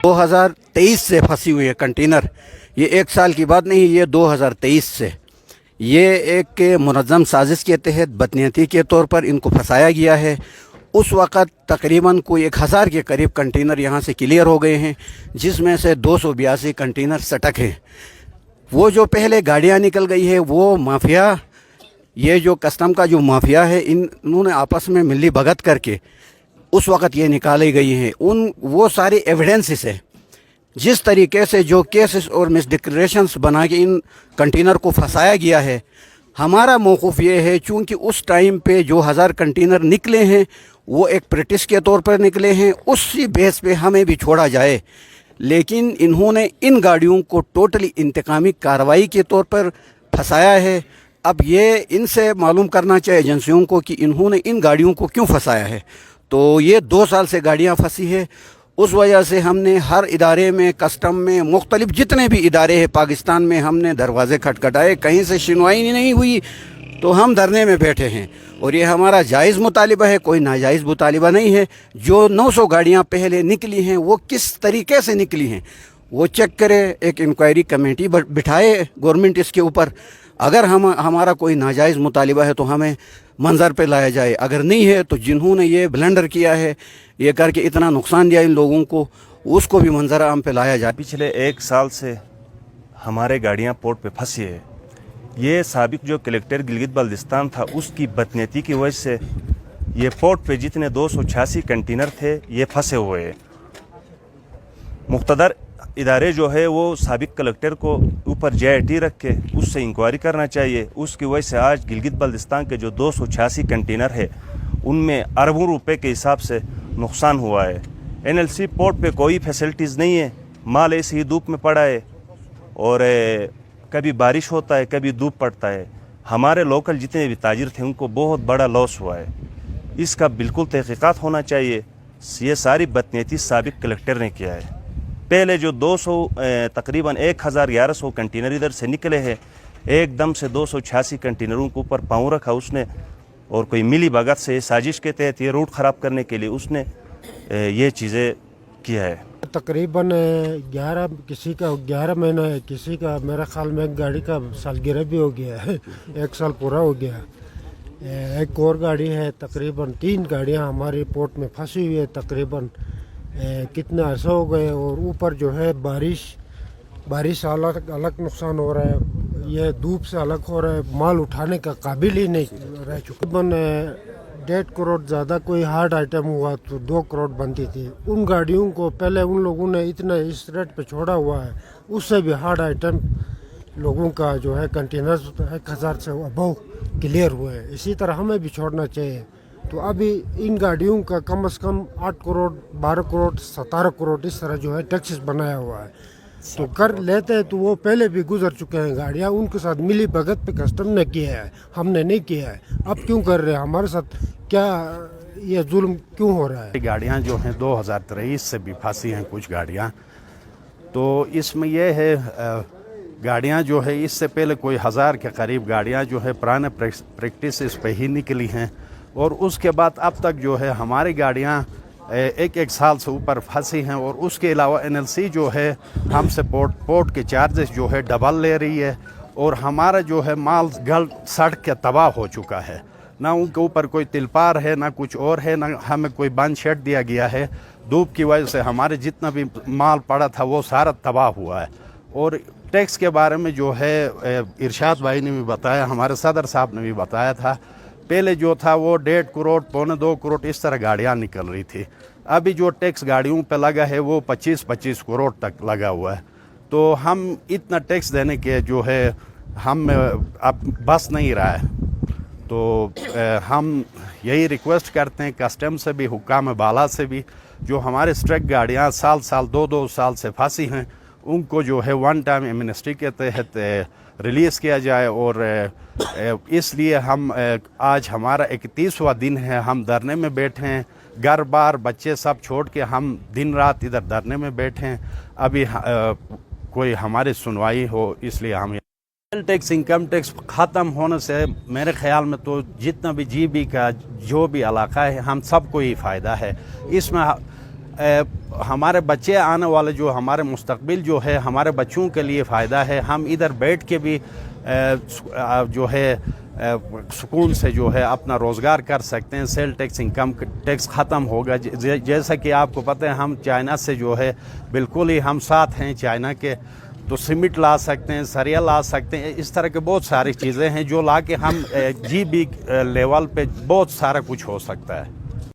2023 से फंसी हुई है कंटेनर। ये एक साल की बात नहीं, ये 2023 से। ये एक मुनज़्ज़म साजिश के तहत बदनीयती के तौर पर इनको फंसाया गया है। उस वक़्त तकरीबन कोई 1000 के करीब कंटेनर यहाँ से क्लियर हो गए हैं, जिसमें से 282 कंटेनर सटक हैं। वो जो पहले गाड़ियाँ निकल गई है वो माफिया, ये जो कस्टम का जो माफिया है, इन्होंने आपस में मिली भगत करके उस वक़्त ये निकाली गई हैं। वो सारी एविडेंसेस है, जिस तरीके से जो केसेस और मिस डिक्लेरेशंस बना के इन कंटेनर को फंसाया गया है। हमारा मौक़िफ़ ये है, चूँकि उस टाइम पे जो 1000 कंटेनर निकले हैं वो एक प्रैक्टिस के तौर पर निकले हैं, उसी बेस पे हमें भी छोड़ा जाए। लेकिन इन्होंने इन गाड़ियों को टोटली इंतकामी कार्रवाई के तौर पर फंसाया है। अब ये इनसे मालूम करना चाहिए एजेंसियों को कि इन्होंने इन गाड़ियों को क्यों फंसाया है। तो ये 2 साल से गाड़ियाँ फंसी है। उस वजह से हमने हर इदारे में, कस्टम में, मुख्तलिफ जितने भी इदारे हैं पाकिस्तान में, हमने दरवाज़े खटखटाए, कहीं से सुनवाई नहीं हुई तो हम धरने में बैठे हैं। और ये हमारा जायज़ मुतालिबा है, कोई नाजायज़ मुतालिबा नहीं है। जो 900 गाड़ियाँ पहले निकली हैं वो किस तरीके से निकली हैं वो चेक करे, एक इंक्वायरी कमेटी बिठाए गवर्नमेंट इसके ऊपर। अगर हमारा कोई नाजायज़ मुतालिबा है तो हमें मंजर पे लाया जाए, अगर नहीं है तो जिन्होंने ये ब्लंडर किया है, ये करके इतना नुकसान दिया इन लोगों को, उसको भी मंजर आम पे लाया जाए। पिछले 1 साल से हमारे गाड़ियां पोर्ट पे फंसी है। ये साबिक जो कलेक्टर गिलगित बल्दिस्तान था उसकी बदनीयती की वजह से ये पोर्ट पे जितने 286 कंटेनर थे ये फंसे हुए हैं। मुख्तदर इदारे जो है वो साबिक कलेक्टर को ऊपर JIT रख के उससे इंक्वायरी करना चाहिए। उसकी वजह से आज गिलगित बल्दिस्तान के जो 286 कंटेनर है उनमें अरबों रुपए के हिसाब से नुकसान हुआ है। NLC पोर्ट पे कोई फैसिलिटीज़ नहीं है, माल ऐसे ही धूप में पड़ा है और कभी बारिश होता है कभी धूप पड़ता है। हमारे लोकल जितने भी ताजिर थे उनको बहुत बड़ा लॉस हुआ है। इसका बिल्कुल तहकीकात होना चाहिए। ये सारी बदनीयती साबिक कलेक्टर ने किया है। पहले जो 200 तकरीबन 1100 कंटेनर इधर से निकले हैं, एकदम से 286 कंटेनरों के ऊपर पाँव रखा उसने, और कोई मिली भगत से साजिश के तहत ये रूट ख़राब करने के लिए उसने ये चीज़ें किया है। तकरीबन 11 किसी का 11 महीना है, किसी का मेरा ख्याल में गाड़ी का सालगिरह भी हो गया है, 1 साल पूरा हो गया। एक और गाड़ी है, तकरीबन 3 गाड़ियां हमारी पोर्ट में फंसी हुई है। तकरीबन कितना अर्सा हो गए, और ऊपर जो है बारिश अलग नुकसान हो रहा है, ये धूप से अलग हो रहा है, माल उठाने का काबिल ही नहीं रह चुका। तकरीबन 1.5 करोड़ ज़्यादा कोई हार्ड आइटम हुआ तो 2 करोड़ बनती थी। उन गाड़ियों को पहले उन लोगों ने इतना इस रेट पे छोड़ा हुआ है, उससे भी हार्ड आइटम लोगों का जो है कंटेनर 1000 से अबव क्लियर हुए हैं। इसी तरह हमें भी छोड़ना चाहिए। तो अभी इन गाड़ियों का कम से कम 8 करोड़ 12 करोड़ 17 करोड़ इस तरह जो है टैक्सेस बनाया हुआ है। तो कर लेते हैं तो वो पहले भी गुजर चुके हैं गाड़ियाँ, उनके साथ मिली भगत पे कस्टम ने किया है, हमने नहीं किया है। अब क्यों कर रहे हैं हमारे साथ, क्या ये जुल्म क्यों हो रहा है? गाड़ियाँ जो हैं 2023 से भी फंसी हैं कुछ गाड़ियाँ। तो इसमें यह है, गाड़ियाँ जो है इससे पहले कोई 1000 के करीब गाड़ियाँ जो है पुराने प्रैक्टिस इस पे ही निकली हैं, और उसके बाद अब तक जो है हमारी गाड़ियाँ 1 साल से ऊपर फंसी हैं। और उसके अलावा NLC जो है हमसे पोर्ट के चार्जेस जो है डबल ले रही है, और हमारा जो है माल गल सड़ के तबाह हो चुका है। ना उनके ऊपर कोई तिलपार है, ना कुछ और है, ना हमें कोई बंद शेड दिया गया है। धूप की वजह से हमारे जितना भी माल पड़ा था वो सारा तबाह हुआ है। और टैक्स के बारे में जो है इरशाद भाई ने भी बताया, हमारे सदर साहब ने भी बताया था, पहले जो था वो 1.5 करोड़ 1.25 करोड़ इस तरह गाड़ियाँ निकल रही थी। अभी जो टैक्स गाड़ियों पे लगा है वो 25 करोड़ तक लगा हुआ है। तो हम इतना टैक्स देने के जो है हम अब बस नहीं रहा है। तो हम यही रिक्वेस्ट करते हैं कस्टम से भी, हुक्काम बाला से भी, जो हमारे स्ट्रक गाड़ियाँ साल 2 साल से फंसी हैं उनको जो है 1 टाइम एमनेस्टी के तहत रिलीज़ किया जाए। और इसलिए हम आज हमारा 31वां दिन है, हम धरने में बैठे हैं, घर बार बच्चे सब छोड़ के हम दिन रात इधर धरने में बैठे हैं। अभी कोई हमारी सुनवाई हो, इसलिए हम टैक्स इनकम टैक्स ख़त्म होने से मेरे ख्याल में तो जितना भी GB का जो भी इलाका है हम सबको ही फ़ायदा है। इसमें ہمارے بچے آنے والے جو ہمارے مستقبل جو ہے ہمارے بچوں کے لیے فائدہ ہے. ہم ادھر بیٹھ کے بھی جو ہے سکون سے جو ہے اپنا روزگار کر سکتے ہیں. سیل ٹیکس انکم ٹیکس ختم ہوگا. جیسا کہ آپ کو پتہ ہے ہم چائنا سے جو ہے بالکل ہی ہم ساتھ ہیں چائنا کے, تو سیمنٹ لا سکتے ہیں, سریا لا سکتے ہیں. اس طرح کے بہت ساری چیزیں ہیں جو لا کے ہم جی بی لیول پہ بہت سارا کچھ ہو سکتا ہے.